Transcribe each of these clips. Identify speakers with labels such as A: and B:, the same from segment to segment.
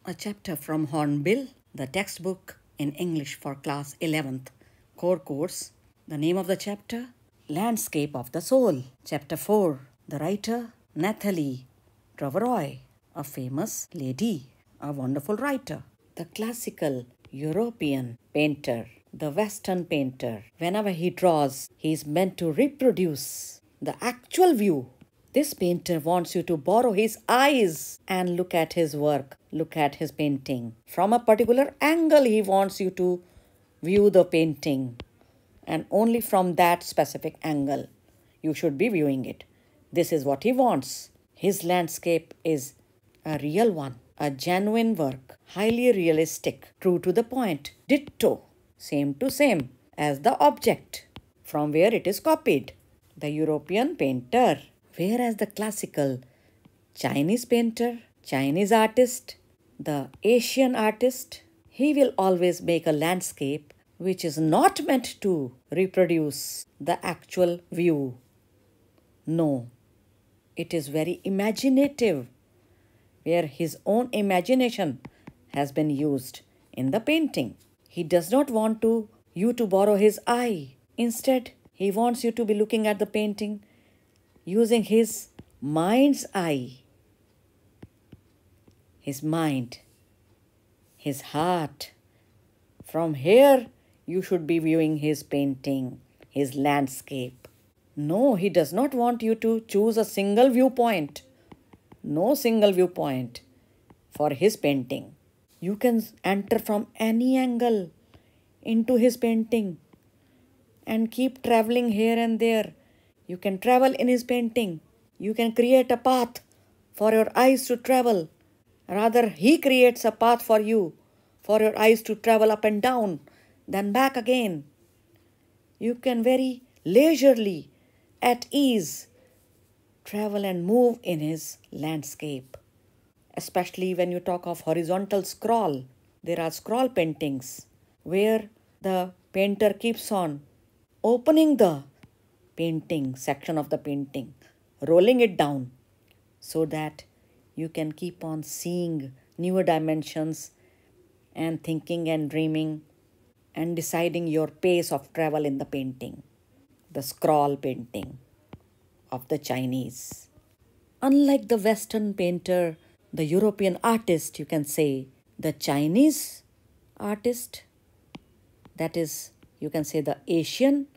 A: A chapter from Hornbill, the textbook in English for class 11th core course. The name of the chapter, Landscape of the Soul. Chapter 4. The writer, Nathalie Roveroy, a famous lady, a wonderful writer. The classical European painter, the Western painter, whenever he draws, he is meant to reproduce the actual view. This painter wants you to borrow his eyes and look at his work, look at his painting. From a particular angle, he wants you to view the painting. And only from that specific angle, you should be viewing it. This is what he wants. His landscape is a real one, a genuine work, highly realistic, true to the point, ditto, same to same as the object from where it is copied. The European painter. Whereas the classical Chinese painter, Chinese artist, the Asian artist, he will always make a landscape which is not meant to reproduce the actual view. No, it is very imaginative, where his own imagination has been used in the painting. He does not want you to borrow his eye. Instead, he wants you to be looking at the painting using his mind's eye, his mind, his heart. From here, you should be viewing his painting, his landscape. No, he does not want you to choose a single viewpoint. No single viewpoint for his painting. You can enter from any angle into his painting and keep traveling here and there. You can travel in his painting. You can create a path for your eyes to travel. Rather, he creates a path for you, for your eyes to travel up and down, then back again. You can very leisurely, at ease, travel and move in his landscape. Especially when you talk of horizontal scroll. There are scroll paintings where the painter keeps on opening the painting, section of the painting, rolling it down so that you can keep on seeing newer dimensions and thinking and dreaming and deciding your pace of travel in the painting, the scroll painting of the Chinese. Unlike the Western painter, the European artist, you can say, the Chinese artist, that is, you can say the Asian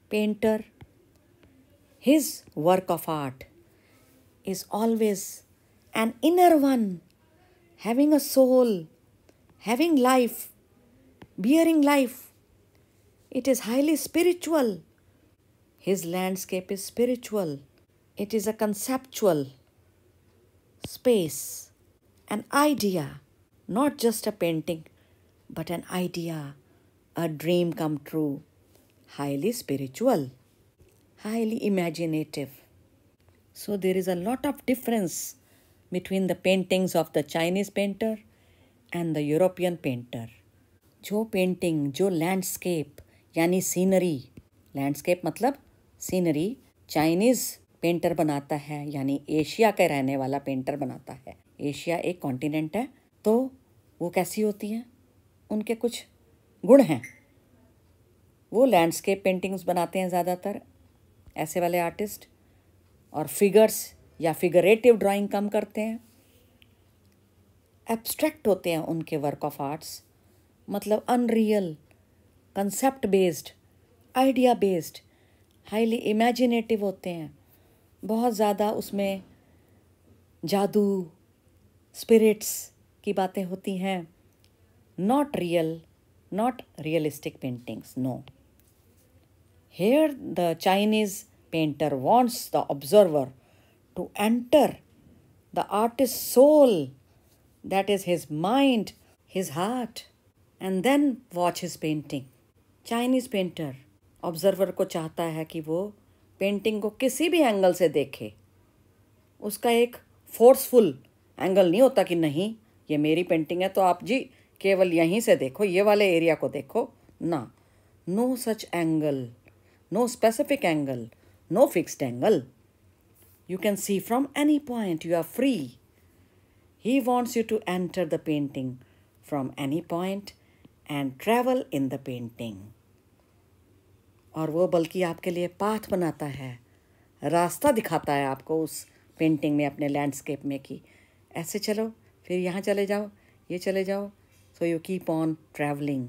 A: painter, his work of art is always an inner one, having a soul, having life, bearing life. It is highly spiritual. His landscape is spiritual. It is a conceptual space, an idea, not just a painting, but an idea, a dream come true, highly spiritual, highly imaginative. So there is a lot of difference between the paintings of the Chinese painter and the European painter. जो painting, जो landscape यानी scenery, landscape मतलब scenery, Chinese painter बनाता है, यानी Asia का रहने वाला पेंटर बनाता है. एशिया एक कॉन्टिनेंट है, तो वो कैसी होती हैं, उनके कुछ गुण हैं. वो लैंडस्केप पेंटिंग्स बनाते हैं ज़्यादातर, ऐसे वाले आर्टिस्ट, और फिगर्स या फिगरेटिव ड्राइंग कम करते हैं. एब्स्ट्रैक्ट होते हैं उनके वर्क ऑफ आर्ट्स, मतलब unreal, concept based, idea based, highly imaginative होते हैं. बहुत ज़्यादा उसमें जादू, स्पिरिट्स की बातें होती हैं. Not real, not realistic paintings, no. Here the Chinese painter wants the observer to enter the artist's soul, that is his mind, his heart, and then watch his painting. Chinese painter observer को चाहता है कि वो painting को किसी भी angle से देखे. उसका एक फोर्सफुल एंगल नहीं होता कि नहीं ये मेरी पेंटिंग है तो आप जी केवल यहीं से देखो, ये वाले एरिया को देखो ना. No such angle, no specific angle, no fixed angle. You can see from any point. You are free. He wants you to enter the painting from any point and travel in the painting. और वो बल्कि आपके लिए path बनाता है, रास्ता दिखाता है आपको उस पेंटिंग में, अपने लैंडस्केप में, कि ऐसे चलो, फिर यहाँ चले जाओ, ये चले जाओ. So you keep on traveling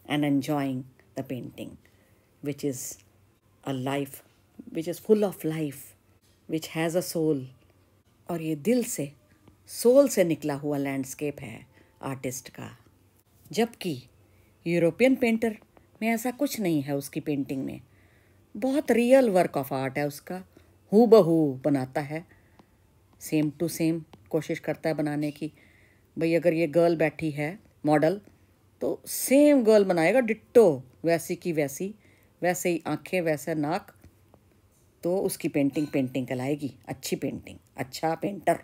A: and enjoying the painting, which is a life, which is full of life, which has a soul. और ये दिल से, सोल से निकला हुआ लैंडस्केप है आर्टिस्ट का. जबकि यूरोपियन पेंटर में ऐसा कुछ नहीं है. उसकी पेंटिंग में बहुत रियल वर्क ऑफ आर्ट है उसका. हूबहू बनाता है, सेम टू सेम कोशिश करता है बनाने की. भाई अगर ये गर्ल बैठी है मॉडल, तो सेम गर्ल बनाएगा डिट्टो, वैसी की वैसी, वैसे ही आंखें, वैसा नाक. तो उसकी पेंटिंग कहलाएगी अच्छी पेंटिंग, अच्छा पेंटर.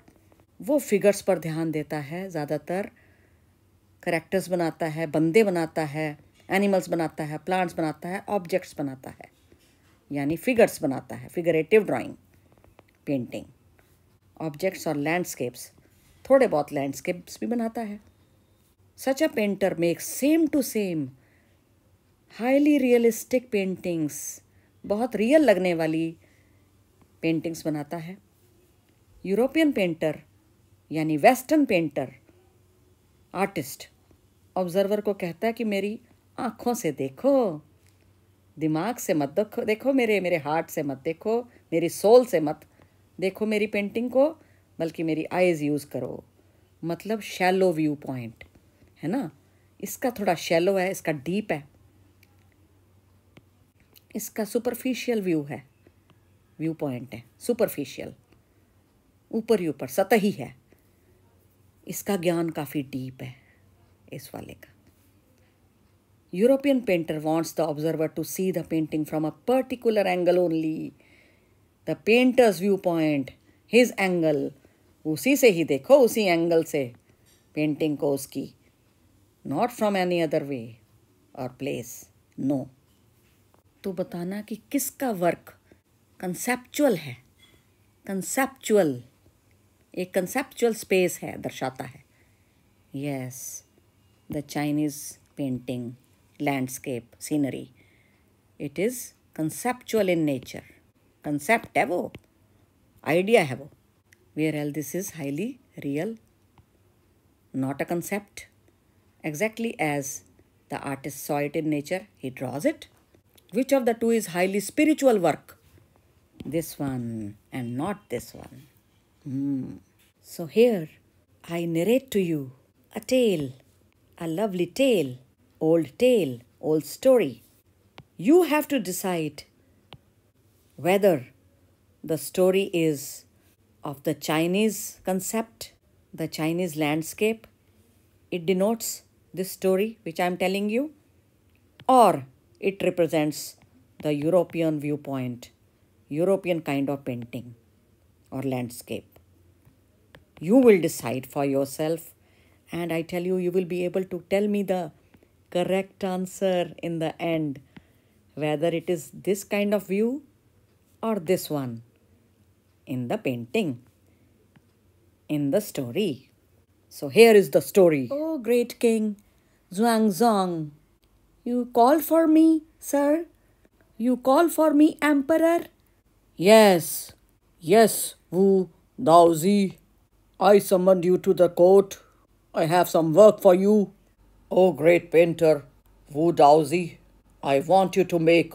A: वो फिगर्स पर ध्यान देता है ज़्यादातर. करैक्टर्स बनाता है, बंदे बनाता है, एनिमल्स बनाता है, प्लांट्स बनाता है, ऑब्जेक्ट्स बनाता है, यानी फिगर्स बनाता है. फिगरेटिव ड्राइंग पेंटिंग, ऑब्जेक्ट्स और लैंडस्केप्स, थोड़े बहुत लैंडस्केप्स भी बनाता है. Such a painter makes same to same highly realistic paintings. बहुत रियल लगने वाली पेंटिंग्स बनाता है. यूरोपियन पेंटर यानी वेस्टर्न पेंटर आर्टिस्ट ऑब्जर्वर को कहता है कि मेरी आँखों से देखो, दिमाग से मत देखो, मेरे हार्ट से मत देखो, मेरी सोल से मत देखो मेरी पेंटिंग को, बल्कि मेरी आइज़ यूज़ करो. मतलब शैलो व्यू पॉइंट है ना. इसका थोड़ा शैलो है, इसका डीप है, इसका सुपरफिशियल व्यू है, व्यू पॉइंट है सुपरफिशियल, ऊपर ही ऊपर, सतही है. इसका ज्ञान काफ़ी डीप है इस वाले का. European painter wants the observer to see the painting from a particular angle only. The painter's view point, his angle, उसी से ही देखो, उसी एंगल से पेंटिंग को उसकी, not from any other way और प्लेस. नो. तो बताना कि किसका वर्क कंसेप्चुअल है. कंसेप्चुअल, एक कंसेप्चुअल स्पेस है, दर्शाता है. Yes, the Chinese painting, landscape, scenery, it is conceptual in nature. Concept है वो, आइडिया है वो. वेयर एल this is highly real, not a concept. Exactly as the artist saw it in nature, he draws it. Which of the two is highly spiritual work? This one and not this one. So here I narrate to you a tale, a lovely tale, old story. You have to decide whether the story is of the Chinese concept, the Chinese landscape. It denotes this story which I am telling you, or it represents the European viewpoint, European kind of painting or landscape. You will decide for yourself, and I tell you, you will be able to tell me the correct answer in the end, whether it is this kind of view or this one in the painting, in the story. So here is the story. Oh, great king, Xuanzong, you call for me, sir? You call for me, emperor? Yes, Wu Daozi. I summoned you to the court. I have some work for you. Oh, great painter, Wu Daozi, I want you to make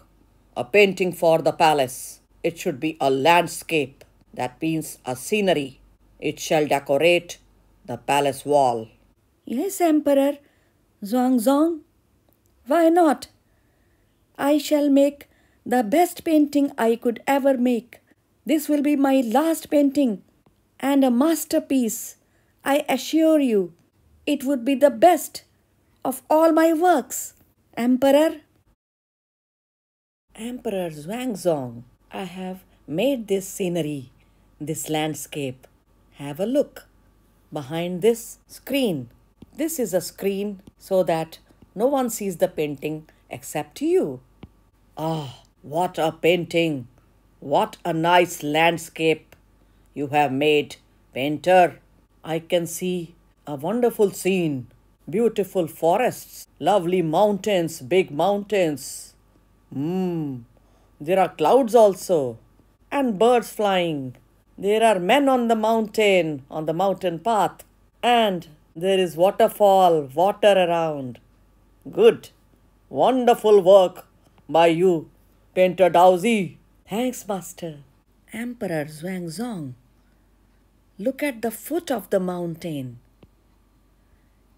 A: a painting for the palace. It should be a landscape. That means a scenery. It shall decorate the palace wall. Yes, Emperor Xuanzong. Why not? I shall make the best painting I could ever make. This will be my last painting and a masterpiece. I assure you, it would be the best of all my works. Emperor Xuanzong, I have made this scenery, this landscape. Have a look behind this screen. This is a screen so that no one sees the painting except you. Ah, what a painting! What a nice landscape you have made, painter. I can see a wonderful scene, beautiful forests, lovely mountains, big mountains. There are clouds also, and birds flying. There are men on the mountain path, and there is waterfall, water around. Good, wonderful work by you, Painter Dowsy. Thanks, Master. Emperor Zhuangzong, look at the foot of the mountain.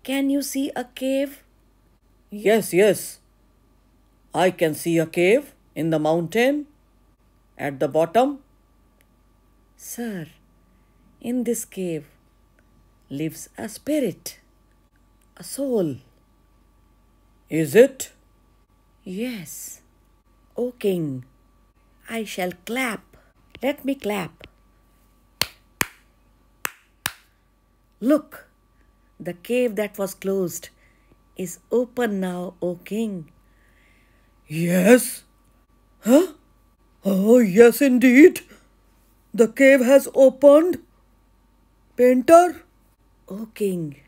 A: Can you see a cave? Yes, yes. I can see a cave in the mountain at the bottom. Sir, in this cave lives a spirit, a soul. Is it? Yes. O king, I shall clap. Let me clap. Look, the cave that was closed is open now, O king. Yes? Huh? Oh, yes, indeed. The cave has opened. Painter? O king,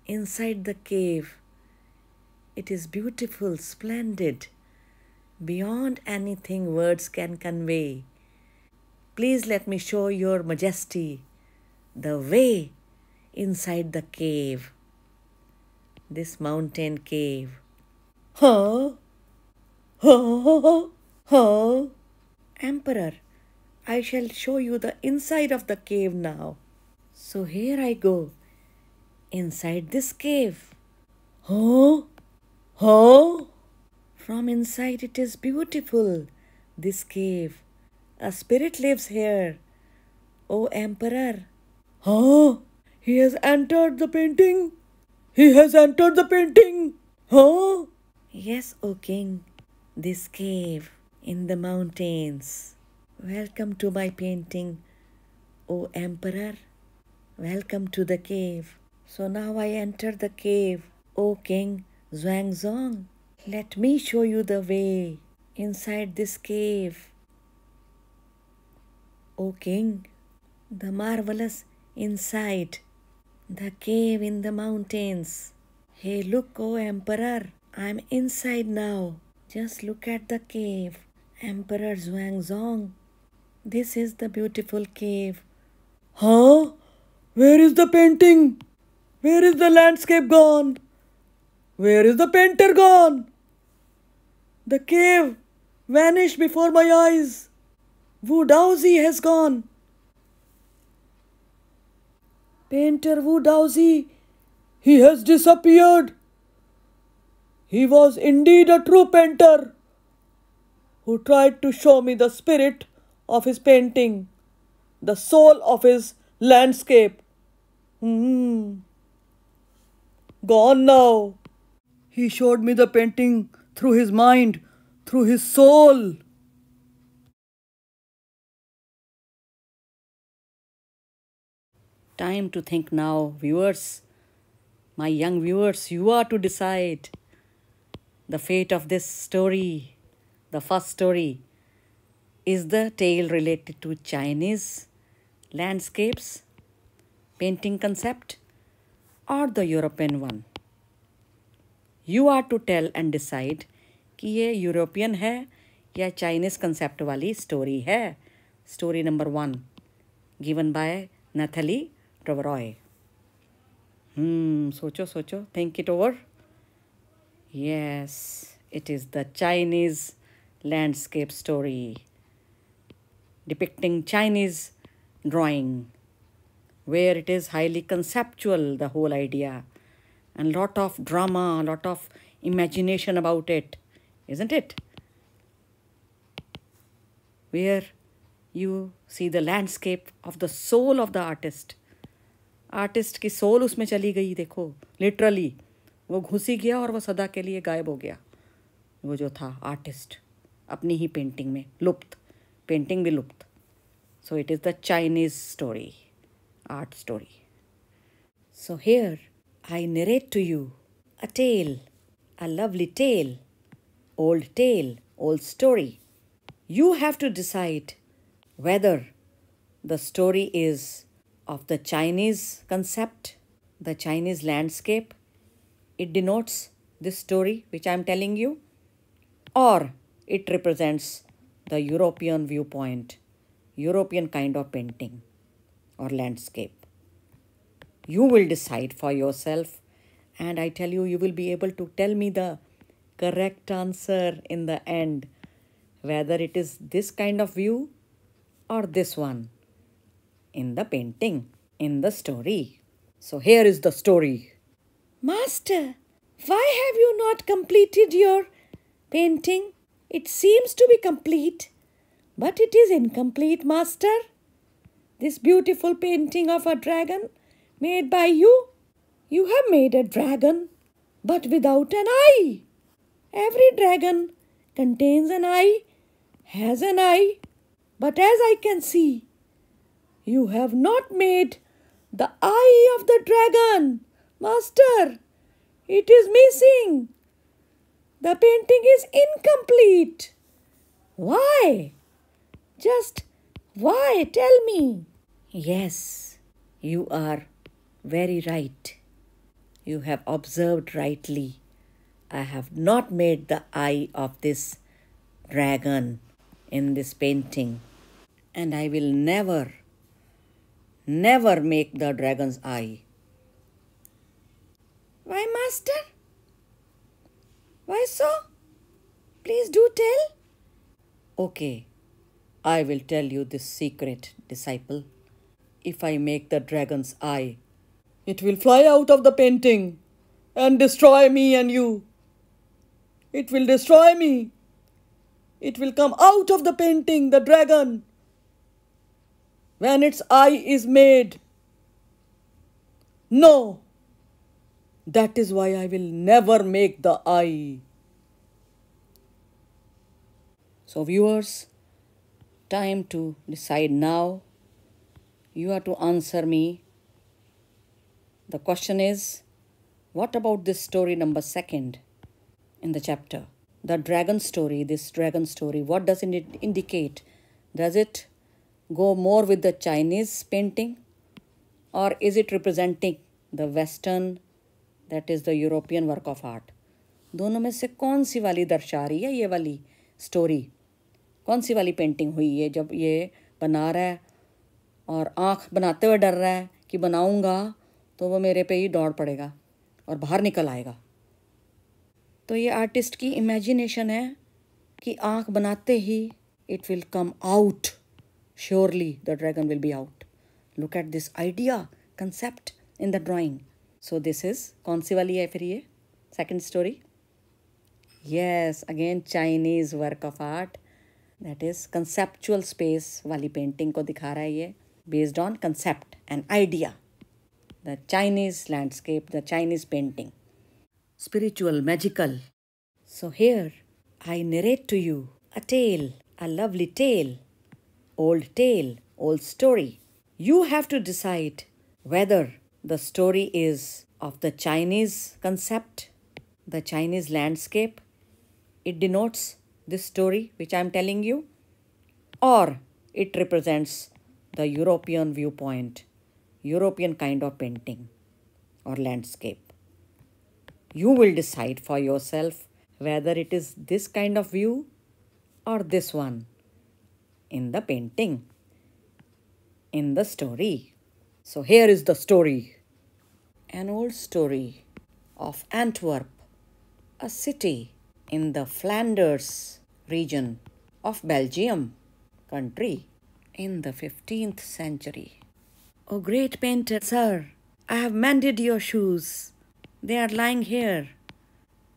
A: inside the cave, it is beautiful, splendid, beyond anything words can convey. Please let me show your majesty the way inside the cave, this mountain cave. Huh? Huh? Huh? Emperor, I shall show you the inside of the cave now. So here I go, inside this cave. Huh? Huh? From inside it is beautiful, this cave. A spirit lives here, O Emperor. Huh? He has entered the painting? He has entered the painting? Huh? Yes, O King. This cave in the mountains. Welcome to my painting, O Emperor. Welcome to the cave. So now I enter the cave, O King Zhuangzong. Let me show you the way inside this cave. O King, the marvelous inside, the cave in the mountains. Hey, look, O Emperor, I'm inside now. Just look at the cave, Emperor Zhuangzong. This is the beautiful cave. Huh? Where is the painting? Where is the landscape gone? Where is the painter gone? The cave vanished before my eyes. Wu Daozi has gone. Painter Wu Daozi, he has disappeared. He was indeed a true painter who tried to show me the spirit of his painting, the soul of his landscape. Gone now. He showed me the painting through his mind, through his soul. Time to think now, viewers. My young viewers, you are to decide the fate of this story. The first story. Is the tale related to Chinese landscapes, painting concept, or the European one? You are to tell and decide कि ये European है या Chinese concept वाली story है. Story number 1 given by Nathalie Trevoroy. सोचो सोचो, think it over. Yes, it is the Chinese landscape story depicting Chinese drawing, where it is highly conceptual, the whole idea, and lot of drama, lot of imagination about it, isn't it? Where you see the landscape of the soul of the artist. Artist की soul उसमें चली गई. देखो, literally वो घुसी गया और वो सदा के लिए गायब हो गया. वो जो था आर्टिस्ट अपनी ही पेंटिंग में लुप्त, पेंटिंग भी लुप्त. So it is the Chinese story, art story. So here I narrate to you a tale, a lovely tale, old story. You have to decide whether the story is of the Chinese concept, the Chinese landscape, it denotes this story which I am telling you, or it represents the European viewpoint, European kind of painting or landscape. You will decide for yourself, and I tell you, you will be able to tell me the correct answer in the end, whether it is this kind of view or this one in the painting, in the story. So here is the story. Master, why have you not completed your painting? It seems to be complete, but it is incomplete, Master. This beautiful painting of a dragon made by you. You have made a dragon, but without an eye. Every dragon contains an eye, has an eye, but as I can see, you have not made the eye of the dragon. Master, it is missing. The painting is incomplete. Why? Just why? Tell me. Yes, you are very right. You have observed rightly. I have not made the eye of this dragon in this painting, and I will never make the dragon's eye. Why, Master? Why so? Please do tell. Okay, I will tell you this secret, disciple. If I make the dragon's eye, it will fly out of the painting and destroy me and you. It will destroy me. It will come out of the painting, the dragon, when its eye is made. No, that is why I will never make the eye. So viewers, time to decide now. You have to answer me. The question is, what about this story number 2 in the chapter? The dragon story, this dragon story, what does it indicate? Does it go more with the Chinese painting, or is it representing the Western, that is the European work of art? दोनों में से कौन सी वाली दर्शा रही है ये वाली स्टोरी? कौन सी वाली पेंटिंग हुई है जब ये बना रहा है और आँख बनाते हुए डर रहा है कि बनाऊंगा तो वो मेरे पे ही दौड़ पड़ेगा और बाहर निकल आएगा? तो ये आर्टिस्ट की इमेजिनेशन है कि आँख बनाते ही it will come out. Surely the dragon will be out. Look at this idea, concept in the drawing. So this is, कौन सी वाली है फिर ये second story? Yes, again Chinese work of art. That is conceptual space वाली painting को दिखा रहा है ये, based on concept and idea. The Chinese landscape, the Chinese painting. Spiritual, magical. So here I narrate to you a tale, a lovely tale, old story. You have to decide whether the story is of the Chinese concept, the Chinese landscape, it denotes this story which I am telling you, or it represents the European viewpoint, European kind of painting or landscape. You will decide for yourself whether it is this kind of view or this one in the painting, in the story. So here is the story. An old story of Antwerp, a city in the Flanders region of Belgium country in the 15th century. Oh, great painter, sir, I have mended your shoes. They are lying here.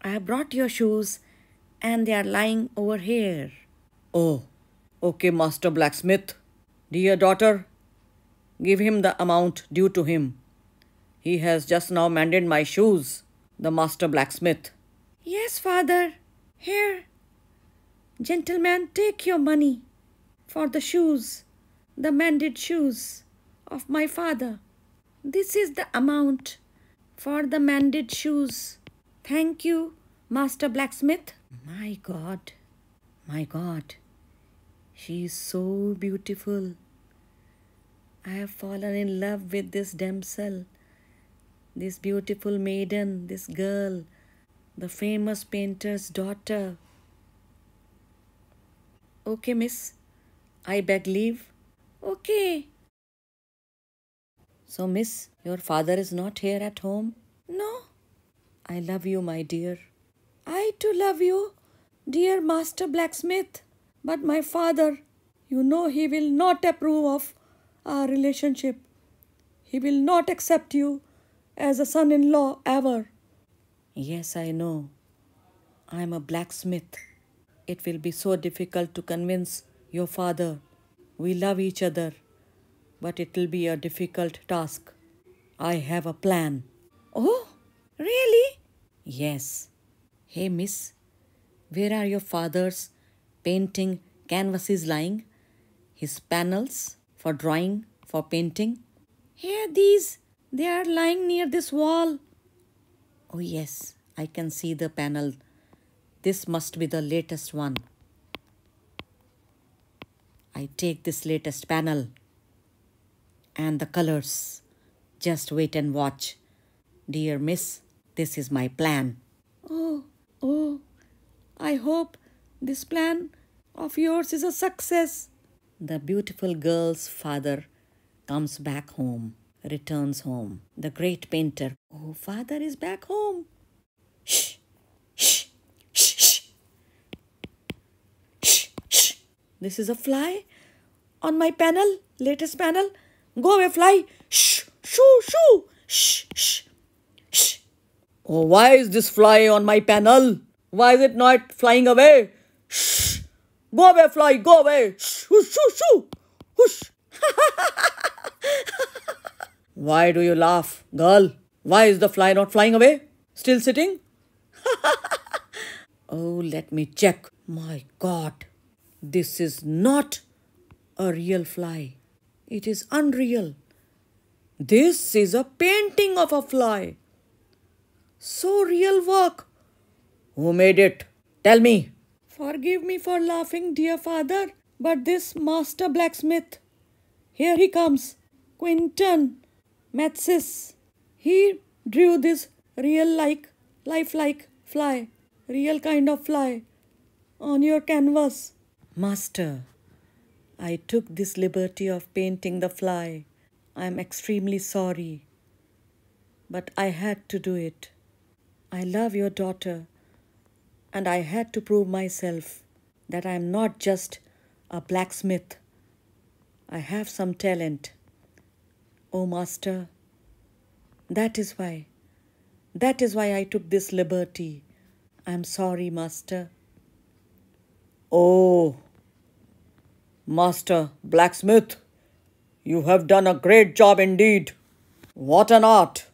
A: I have brought your shoes and they are lying over here. Oh, okay, Master Blacksmith. Dear daughter, give him the amount due to him. He has just now mended my shoes, the Master Blacksmith. Yes, father. Here. Gentleman, take your money for the shoes, the mended shoes of my father. This is the amount for the mended shoes. Thank you, Master Blacksmith. My God, she is so beautiful. I have fallen in love with this damsel, this beautiful maiden, this girl, the famous painter's daughter. Okay, miss, I beg leave. Okay. So, miss, your father is not here at home? No. I love you, my dear. I too love you, dear Master Blacksmith. But my father, you know he will not approve of our relationship. He will not accept you as a son-in-law ever. Yes, I know. I am a blacksmith. It will be so difficult to convince your father. We love each other, but it will be a difficult task. I have a plan. Oh, really? Yes. Hey, miss, where are your father's painting canvases lying? His panels for drawing, for painting? Here, these. They are lying near this wall. Oh, yes, I can see the panel. This must be the latest one. I take this latest panel and the colors. Just wait and watch. Dear miss, this is my plan. Oh, I hope this plan of yours is a success. The beautiful girl's father comes back home, returns home. The great painter. Oh, father is back home. Shh, shh, shh, shh. Shh, shh. This is a fly on my panel, latest panel. Go away, fly. Shh, shoo, shoo. Shh, shh, shh. Oh, why is this fly on my panel? Why is it not flying away? Shh. Go away, fly, go away. Shh, shoo, shoo, shoo. Whoosh. Why do you laugh, girl? Why is the fly not flying away? Still sitting? Oh, let me check. My God, this is not a real fly. It is unreal. This is a painting of a fly. So real work. Who made it? Tell me. Forgive me for laughing, dear father, but this master blacksmith, here he comes, Quinton Mathis. He drew this lifelike fly, real kind of fly, on your canvas. Master, I took this liberty of painting the fly. I am extremely sorry, but I had to do it. I love your daughter, and I had to prove myself that I am not just a blacksmith. I have some talent. Oh, master, that is why I took this liberty. I am sorry, master. Oh, master blacksmith, you have done a great job indeed. What an art!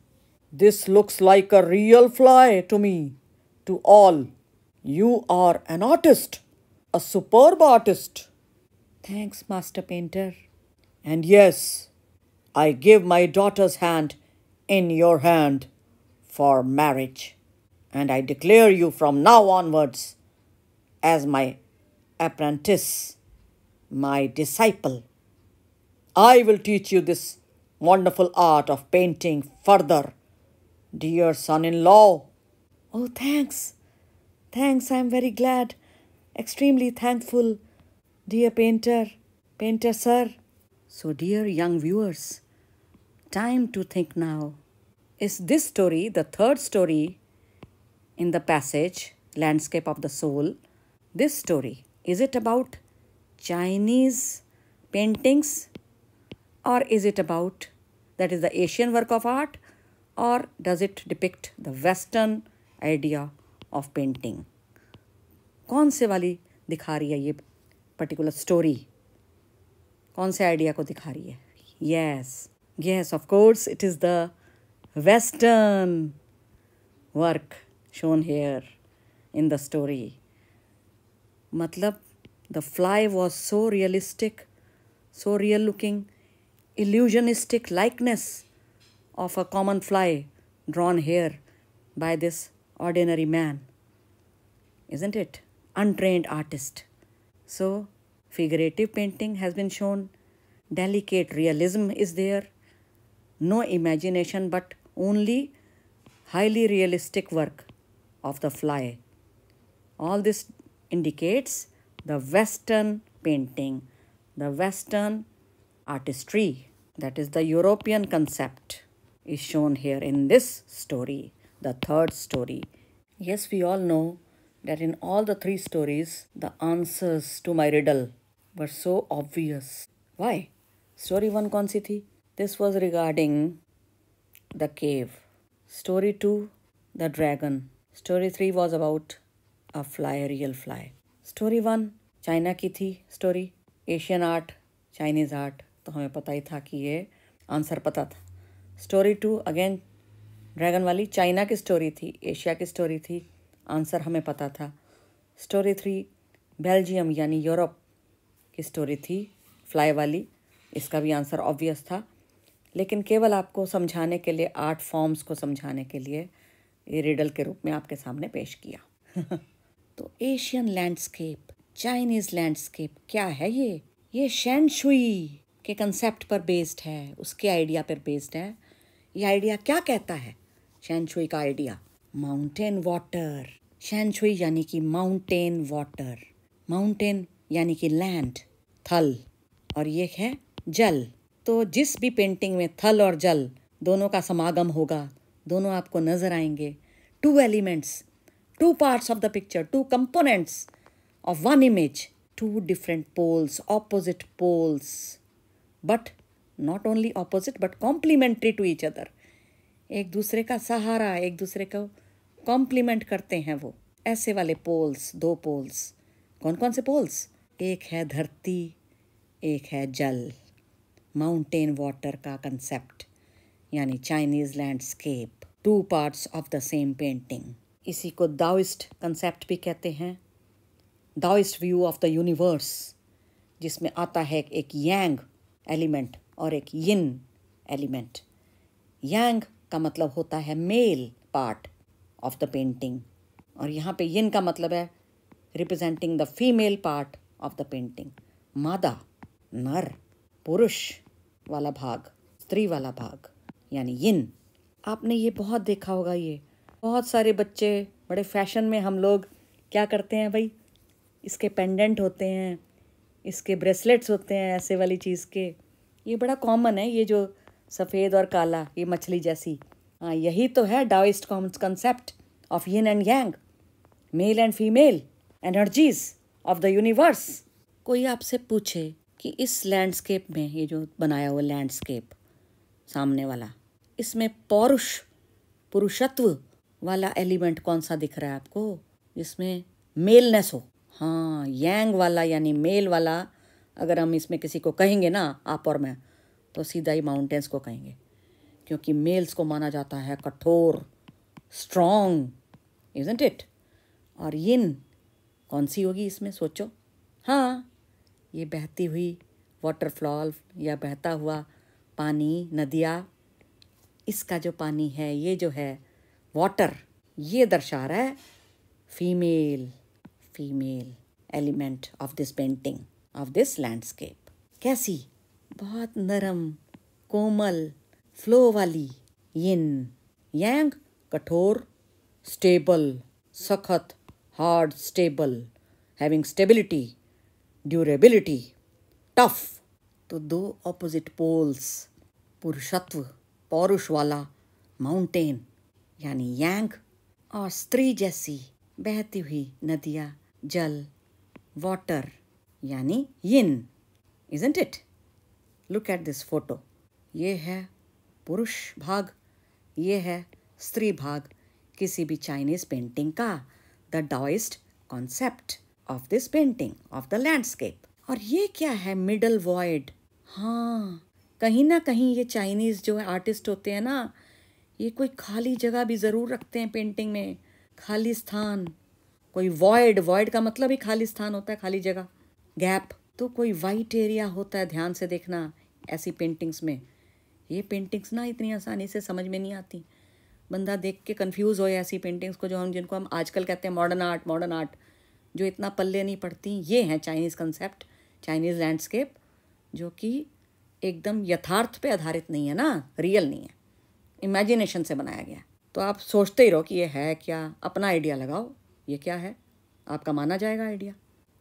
A: This looks like a real fly to me, to all. You are an artist, a superb artist. Thanks, Master Painter. And yes, I give my daughter's hand in your hand for marriage. And I declare you from now onwards as my apprentice, my disciple. I will teach you this wonderful art of painting further, dear son-in-law. Oh, thanks. Thanks, I am very glad. Extremely thankful, dear painter sir. So, dear young viewers, time to think now. Is this story the third story in the passage, Landscape of the Soul? This story, is it about Chinese paintings, or is it about, that is the Asian work of art, or does it depict the Western idea of painting? कौन से वाली दिखा रही है ये particular story? कौन से idea को दिखा रही है? Yes, of course, it is the Western work shown here in the story. मतलब the fly was so realistic, so real looking, illusionistic likeness of a common fly drawn here by this ordinary man. Isn't it? Untrained artist. So, figurative painting has been shown delicate realism is there, no imagination but only highly realistic work of the fly. All this indicates the Western painting, the Western artistry, that is the European concept, is shown here in this story, the third story. Yes, we all know that in all the three stories, the answers to my riddle were so obvious. Why? Story 1 कौन सी थी? This was regarding the cave. Story 2, the dragon. Story 3 was about a fly, a real fly. Story 1, China की थी story, Asian art, Chinese art, तो हमें पता ही था कि ये आंसर पता था. स्टोरी 2 अगेन ड्रैगन वाली, चाइना की स्टोरी थी, एशिया की स्टोरी थी, आंसर हमें पता था. स्टोरी 3 बेल्जियम यानी यूरोप की स्टोरी थी, फ्लाई वाली, इसका भी आंसर ऑब्वियस था, लेकिन केवल आपको समझाने के लिए, आर्ट फॉर्म्स को समझाने के लिए ये रिडल के रूप में आपके सामने पेश किया. तो एशियन लैंडस्केप, चाइनीज़ लैंडस्केप क्या है ये शेन शुई के कंसेप्ट पर बेस्ड है, उसके आइडिया पर बेस्ड है. ये आइडिया क्या कहता है? शेन शुई का idea, mountain water. Shane Shuey यानी कि माउंटेन वाटर, माउंटेन यानी कि लैंड, थल, और ये है जल. तो जिस भी पेंटिंग में थल और जल दोनों का समागम होगा, दोनों आपको नजर आएंगे. Two elements, two parts of the picture, two components of one image, two different poles, opposite poles, but not only opposite but complementary to each other. एक दूसरे का सहारा, एक दूसरे को कॉम्प्लीमेंट करते हैं वो, ऐसे वाले पोल्स, दो पोल्स. कौन कौन से पोल्स? एक है धरती, एक है जल. माउंटेन वाटर का कंसेप्ट यानी Chinese landscape, two parts of the same painting. इसी को दाओइस्ट कंसेप्ट भी कहते हैं, दाओइस्ट व्यू ऑफ द यूनिवर्स, जिसमें आता है एक यांग एलिमेंट और एक यिन एलिमेंट. यांग का मतलब होता है male part of the painting, और यहाँ पे यिन का मतलब है representing the female part of the painting. मादा, नर, पुरुष वाला भाग, स्त्री वाला भाग यानी यिन. आपने ये बहुत देखा होगा, ये बहुत सारे बच्चे बड़े फैशन में, हम लोग क्या करते हैं भाई, इसके पेंडेंट होते हैं, इसके ब्रेसलेट्स होते हैं ऐसे वाली चीज़ के. ये बड़ा कॉमन है, ये जो सफ़ेद और काला, ये मछली जैसी. हाँ, यही तो है Daoist concept of yin and yang, male and female energies of the universe. कोई आपसे पूछे कि इस लैंडस्केप में, ये जो बनाया हुआ लैंडस्केप सामने वाला, इसमें पुरुषत्व वाला एलिमेंट कौन सा दिख रहा है आपको, जिसमें मेलनेस हो? हाँ, यांग वाला यानी मेल वाला. अगर हम इसमें किसी को कहेंगे ना, आप और मैं, तो सीधा ही माउंटेन्स को कहेंगे, क्योंकि मेल्स को माना जाता है कठोर, स्ट्रॉन्ग, इज़न्ट इट? और यिन कौन सी होगी इसमें, सोचो. हाँ, ये बहती हुई वाटरफॉल या बहता हुआ पानी, नदियाँ, इसका जो पानी है, ये जो है वाटर, ये दर्शा रहा है female element of this painting, of this landscape. कैसी? बहुत नरम, कोमल, फ्लो वाली यिन. यांग कठोर, स्टेबल, सख्त, hard, stable, having stability, durability, tough. तो दो ऑपोजिट पोल्स, पुरुषत्व, पौरुष वाला माउंटेन यानी यांग, और स्त्री जैसी बहती हुई नदियाँ, जल, वाटर यानी yin. Isn't it? Look at this photo. ये है पुरुष भाग, ये है स्त्री भाग किसी भी चाइनीज़ पेंटिंग का, the Daoist concept of this painting of the landscape. और ये क्या है? Middle void. हाँ, कहीं ना कहीं ये चाइनीज़ जो आर्टिस्ट होते हैं ना, ये कोई खाली जगह भी ज़रूर रखते हैं पेंटिंग में, खाली स्थान, कोई वॉइड का मतलब ही खाली स्थान होता है, खाली जगह, गैप. तो कोई वाइट एरिया होता है, ध्यान से देखना ऐसी पेंटिंग्स में. ये पेंटिंग्स ना इतनी आसानी से समझ में नहीं आती, बंदा देख के कंफ्यूज हो ऐसी पेंटिंग्स को, जिनको हम आजकल कहते हैं मॉडर्न आर्ट, जो इतना पल्ले नहीं पड़ती. ये हैं चाइनीज़ कंसेप्ट, चाइनीज़ लैंडस्केप, जो कि एकदम यथार्थ पे आधारित नहीं है ना, रियल नहीं है, इमेजिनेशन से बनाया गया। तो आप सोचते ही रहो कि ये है क्या, अपना आइडिया लगाओ ये क्या है, आपका माना जाएगा आइडिया।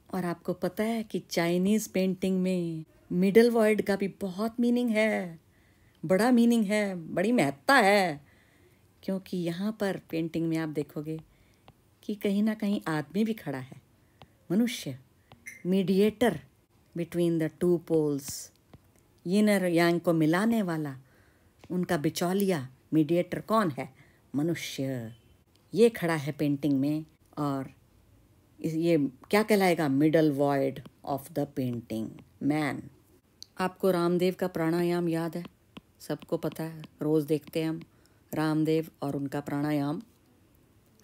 A: और आपको पता है कि चाइनीज़ पेंटिंग में मिडल वर्ड का भी बहुत मीनिंग है, बड़ा मीनिंग है, बड़ी महत्ता है। क्योंकि यहाँ पर पेंटिंग में आप देखोगे कि कहीं ना कहीं आदमी भी खड़ा है, मनुष्य, mediator between the two poles, yin और यांग को मिलाने वाला, उनका बिचौलिया, मीडिएटर कौन है? मनुष्य। ये खड़ा है पेंटिंग में। और ये क्या कहलाएगा? Middle void of the painting, man. आपको रामदेव का प्राणायाम याद है? सबको पता है, रोज़ देखते हैं हम रामदेव और उनका प्राणायाम।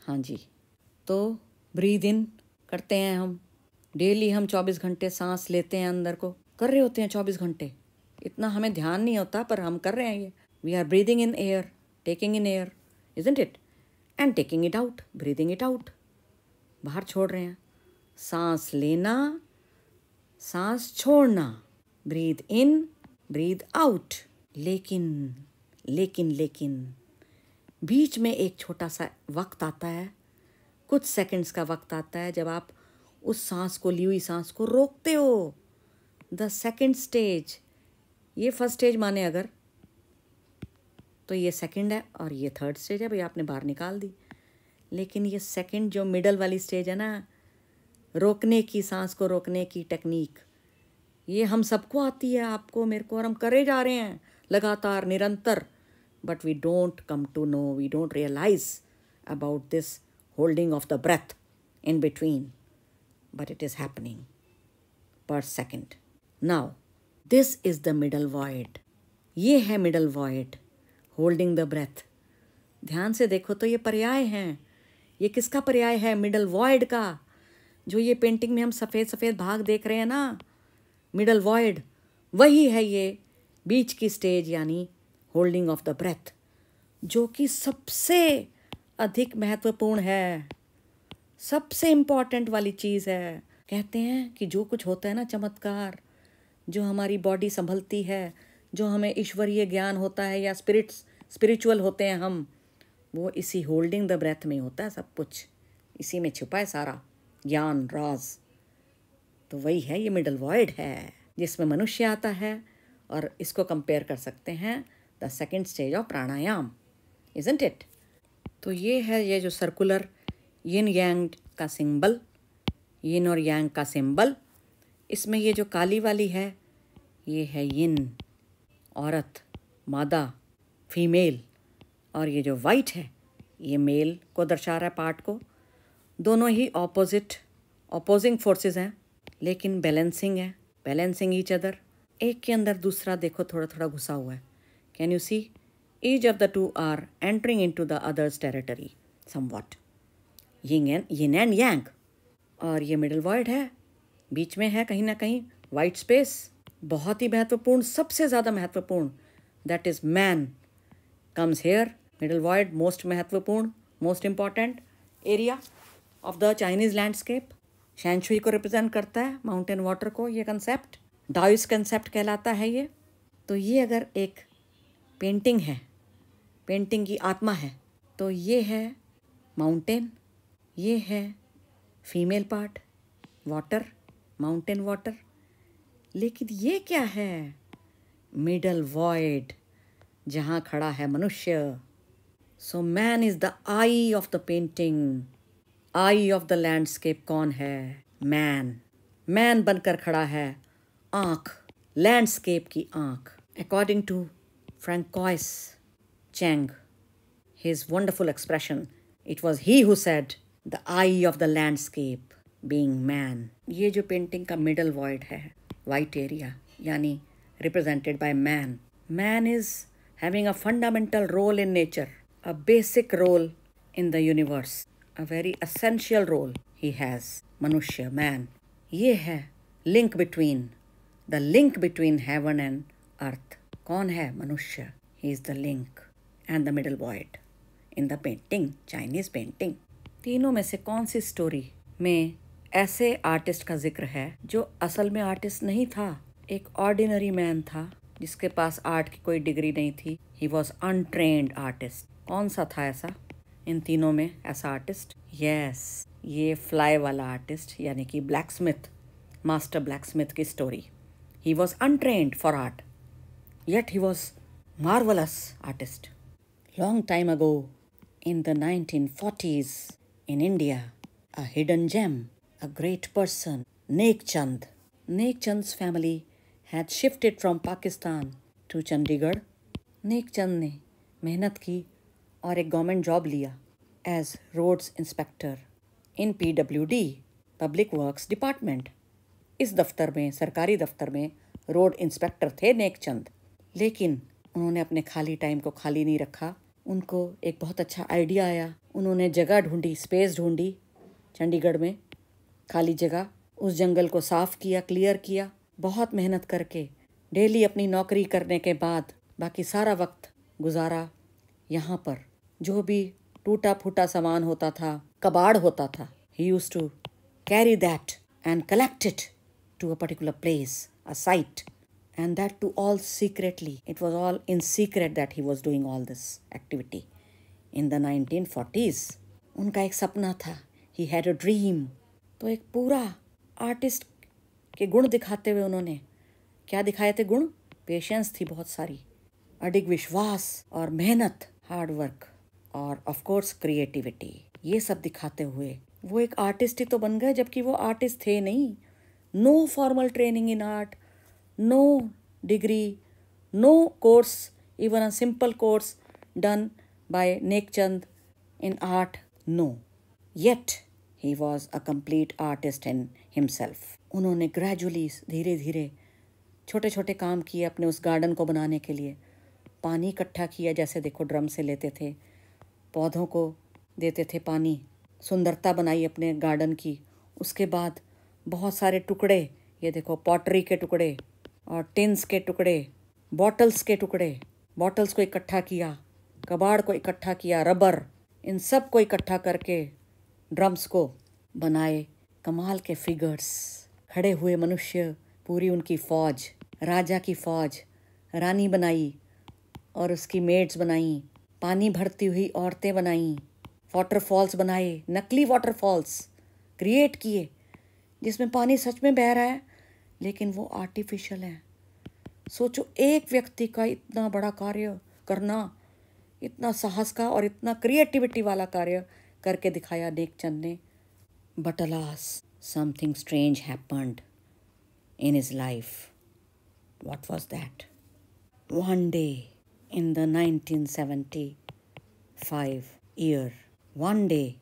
A: हाँ जी, तो ब्रीद इन करते हैं हम डेली, हम 24 घंटे सांस लेते हैं, अंदर को कर रहे होते हैं 24 घंटे। इतना हमें ध्यान नहीं होता पर हम कर रहे हैं ये। We are breathing in air, taking in air, isn't it, and taking it out, breathing it out, बाहर छोड़ रहे हैं। सांस लेना, सांस छोड़ना, ब्रीद इन, ब्रीद आउट। लेकिन बीच में एक छोटा सा वक्त आता है, कुछ सेकंड्स का वक्त आता है जब आप उस सांस को, ली हुई सांस को रोकते हो। द सेकंड स्टेज, ये फर्स्ट स्टेज माने अगर, तो ये सेकंड है और ये थर्ड स्टेज है, भाई आपने बाहर निकाल दी। लेकिन ये सेकंड जो मिडल वाली स्टेज है ना, रोकने की, सांस को रोकने की टेक्निक, ये हम सबको आती है, आपको, मेरे को, और हम करे जा रहे हैं लगातार, निरंतर। But we don't come to know, we don't realise about this holding of the breath in between, but it is happening per second. Now this is the middle void, ये है middle void, holding the breath. ध्यान से देखो तो ये पर्याय हैं। ये किसका पर्याय है? मिडल वॉइड का। जो ये पेंटिंग में हम सफ़ेद सफ़ेद भाग देख रहे हैं ना, मिडल वॉइड, वही है ये बीच की स्टेज, यानी होल्डिंग ऑफ द ब्रेथ, जो कि सबसे अधिक महत्वपूर्ण है, सबसे इम्पॉर्टेंट वाली चीज़ है। कहते हैं कि जो कुछ होता है ना, चमत्कार, जो हमारी बॉडी संभलती है, जो हमें ईश्वरीय ज्ञान होता है या स्पिरिचुअल होते हैं हम, वो इसी होल्डिंग द ब्रेथ में होता है। सब कुछ इसी में छुपा है, सारा ज्ञान, राज। तो वही है, ये मिडल वॉइड है जिसमें मनुष्य आता है। और इसको कंपेयर कर सकते हैं the second stage of pranayama, isn't it? तो ये है, ये जो सर्कुलर यिन यांग का सिंबल, यिन और यांग का सिंबल, इसमें ये जो काली वाली है, ये है यिन, औरत, मादा, फीमेल, और ये जो वाइट है, ये मेल को दर्शा रहा है, पार्ट को। दोनों ही ऑपोजिंग फोर्सेस हैं, लेकिन बैलेंसिंग है, बैलेंसिंग ईच अदर। एक के अंदर दूसरा देखो थोड़ा थोड़ा घुसा हुआ है। Can you see? Each of the two are entering into the other's territory somewhat, yin and yang. और ये मिडल वॉइड है, बीच में है कहीं ना कहीं वाइट स्पेस, बहुत ही महत्वपूर्ण, सबसे ज़्यादा महत्वपूर्ण, that is man comes here. Middle void most महत्वपूर्ण, most important area of the Chinese landscape. Shanshui को रिप्रेजेंट करता है, माउंटेन वाटर को, ये कंसेप्ट डाओइस्ट कंसेप्ट कहलाता है ये। तो ये अगर एक पेंटिंग है, पेंटिंग की आत्मा है, तो ये है माउंटेन, ये है female part, water, mountain water. लेकिन ये क्या है? मिडल वॉइड, जहाँ खड़ा है मनुष्य। So man is the I of the painting, I of the landscape कौन है? मैन बनकर खड़ा है, आँख, लैंडस्केप की आँख। According to Francois Cheng, his wonderful expression, it was he who said the eye of the landscape being man। ये जो पेंटिंग का मिडल वॉइड है, वाइट एरिया, यानी represented by man. Man is having a fundamental role in nature, a basic role in the universe, a very essential role he has, मनुष्य, man। ये है link between heaven and earth। कौन है? मनुष्य। He is the link and the middle void in the painting, Chinese painting। तीनों में से कौन सी स्टोरी में ऐसे आर्टिस्ट का जिक्र है जो असल में आर्टिस्ट नहीं था, एक ऑर्डिनरी मैन था, जिसके पास आर्ट की कोई डिग्री नहीं थी। He was untrained artist. कौन सा था ऐसा इन तीनों में ऐसा आर्टिस्ट? यस, ये फ्लाई वाला आर्टिस्ट, यानी कि blacksmith, master blacksmith की story. He was untrained for art, yet he was marvelous artist. Long time ago, in the 1940s, in India, a hidden gem, a great person, Nek Chand. Nek Chand's family had shifted from Pakistan to Chandigarh. Nek Chand ने मेहनत की और एक government job लिया as roads inspector इन PWD, public works department. इस दफ्तर में, सरकारी दफ्तर में रोड इंस्पेक्टर थे नेक चंद। लेकिन उन्होंने अपने खाली टाइम को खाली नहीं रखा। उनको एक बहुत अच्छा आइडिया आया। उन्होंने जगह ढूंढी, स्पेस ढूंढी चंडीगढ़ में, खाली जगह। उस जंगल को साफ़ किया, क्लियर किया, बहुत मेहनत करके। डेली अपनी नौकरी करने के बाद बाकी सारा वक्त गुजारा यहाँ पर। जो भी टूटा फूटा सामान होता था, कबाड़ होता था, he used to carry that and collect it to a particular place, a site, and that too all secretly. It was all in secret that he was doing all this activity in the 1940s. उनका एक सपना था, he had a dream. तो एक पूरा artist के गुण दिखाते हुए उन्होंने क्या दिखाए थे गुण? पेशेंस थी बहुत सारी, अडिग विश्वास और मेहनत, हार्ड वर्क, और ऑफ कोर्स क्रिएटिविटी। ये सब दिखाते हुए वो एक आर्टिस्ट ही तो बन गए, जबकि वो आर्टिस्ट थे नहीं। No formal training in art, no degree, no course, even a simple course done by Nek Chand in art, no. Yet, he was a complete artist in himself. उन्होंने gradually, धीरे धीरे छोटे छोटे काम किए अपने उस गार्डन को बनाने के लिए। पानी इकट्ठा किया, जैसे देखो ड्रम से लेते थे, पौधों को देते थे पानी, सुंदरता बनाई अपने गार्डन की। उसके बाद बहुत सारे टुकड़े, ये देखो पॉटरी के टुकड़े और टिन्स के टुकड़े, बॉटल्स के टुकड़े, बॉटल्स को इकट्ठा किया, कबाड़ को इकट्ठा किया, रबर, इन सब को इकट्ठा करके ड्रम्स को बनाए। कमाल के फिगर्स, खड़े हुए मनुष्य, पूरी उनकी फ़ौज, राजा की फ़ौज, रानी बनाई और उसकी मेड्स बनाई, पानी भरती हुई औरतें बनाई, वाटरफॉल्स बनाए, नकली वाटरफॉल्स क्रिएट किए जिसमें पानी सच में बह रहा है लेकिन वो आर्टिफिशियल है। सोचो, एक व्यक्ति का इतना बड़ा कार्य करना, इतना साहस का और इतना क्रिएटिविटी वाला कार्य करके दिखाया नेक चंद ने। But alas, something strange happened in his life. What was that? One day in the 1975 year, one day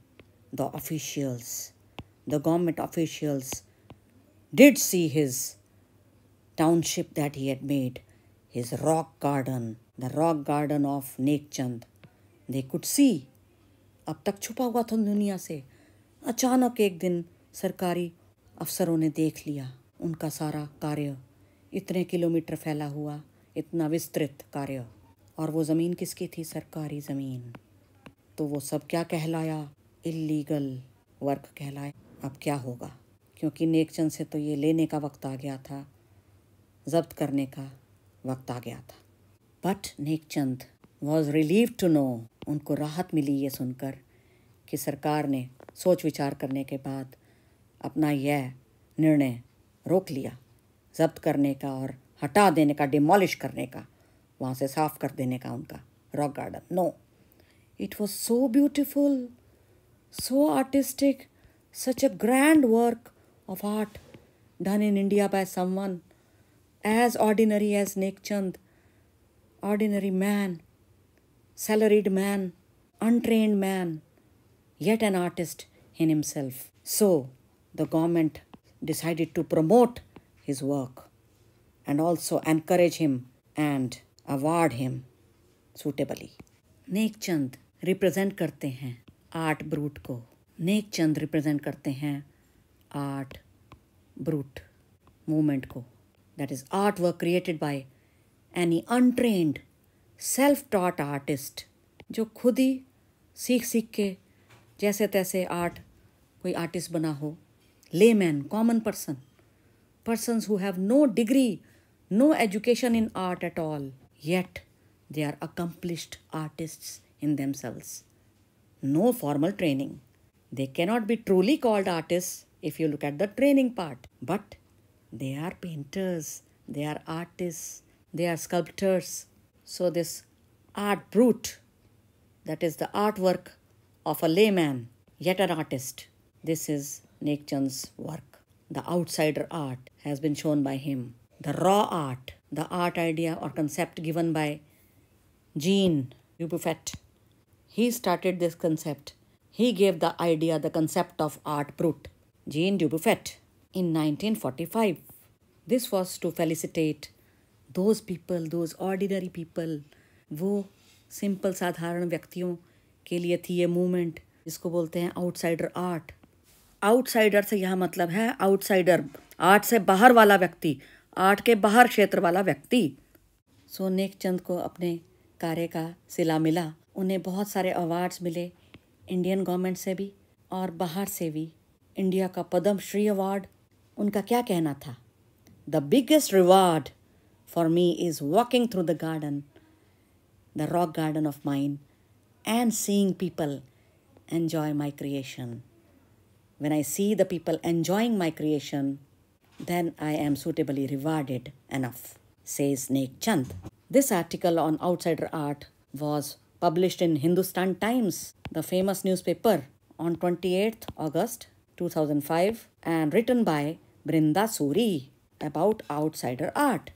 A: the government officials did see his township that he had made, his rock garden, the rock garden of Nek Chand. They could see. अब तक छुपा हुआ था दुनिया से। अचानक एक दिन सरकारी अफसरों ने देख लिया उनका सारा कार्य, इतने किलोमीटर फैला हुआ, इतना विस्तृत कार्य। और वो ज़मीन किसकी थी? सरकारी ज़मीन। तो वो सब क्या कहलाया? इल्लीगल वर्क कहलाए। अब क्या होगा? क्योंकि नेक चंद से तो ये लेने का वक्त आ गया था, जब्त करने का वक्त आ गया था। But Nek Chand was relieved to know, उनको राहत मिली ये सुनकर कि सरकार ने सोच विचार करने के बाद अपना यह निर्णय रोक लिया, जब्त करने का और हटा देने का, डिमोलिश करने का, वहाँ से साफ कर देने का उनका rock garden. No, it was so beautiful, so artistic, such a grand work of art done in India by someone as ordinary as Nek Chand, ordinary man, salaried man, untrained man, yet an artist in himself. So the government decided to promote his work and also encourage him and award him suitably. Nek Chand represent करते हैं art brute को। नेक चंद represent करते हैं art brute movement को, that is art work created by any untrained self taught artist, जो खुद ही सीख सीख के जैसे तैसे आर्ट कोई आर्टिस्ट बना हो। Layman, common person, persons who have no degree, no education in art at all, yet they are accomplished artists in themselves. No formal training. They cannot be truly called artists if you look at the training part, but they are painters, they are artists, they are sculptors. So this art brute, that is the artwork of a layman, yet an artist. This is Nek Chand's work. The outsider art has been shown by him. The raw art, the art idea or concept given by Jean Dubuffet. He started this concept. He gave the idea, the concept of art brute. Jean Dubuffet in 1945. This was to felicitate those people, those ordinary people, वो simple साधारण व्यक्तियों के लिए थी ये movement जिसको बोलते हैं आउटसाइडर आर्ट। आउटसाइडर से यह मतलब है आउटसाइडर, आर्ट से बाहर वाला व्यक्ति, आर्ट के बाहर क्षेत्र वाला व्यक्ति। सो नेक चंद को अपने कार्य का सिला मिला। उन्हें बहुत सारे अवार्ड्स मिले, इंडियन गवर्नमेंट से भी और बाहर से भी। इंडिया का पद्म श्री अवार्ड। उनका क्या कहना था? The biggest reward for me is walking through the garden, the rock garden of mine, and seeing people enjoy my creation. When I see the people enjoying my creation, then I am suitably rewarded enough, says Nek Chand. This article on outsider art was published in Hindustan Times, the famous newspaper, on 28th August 2005 and written by Brinda Suri about outsider art.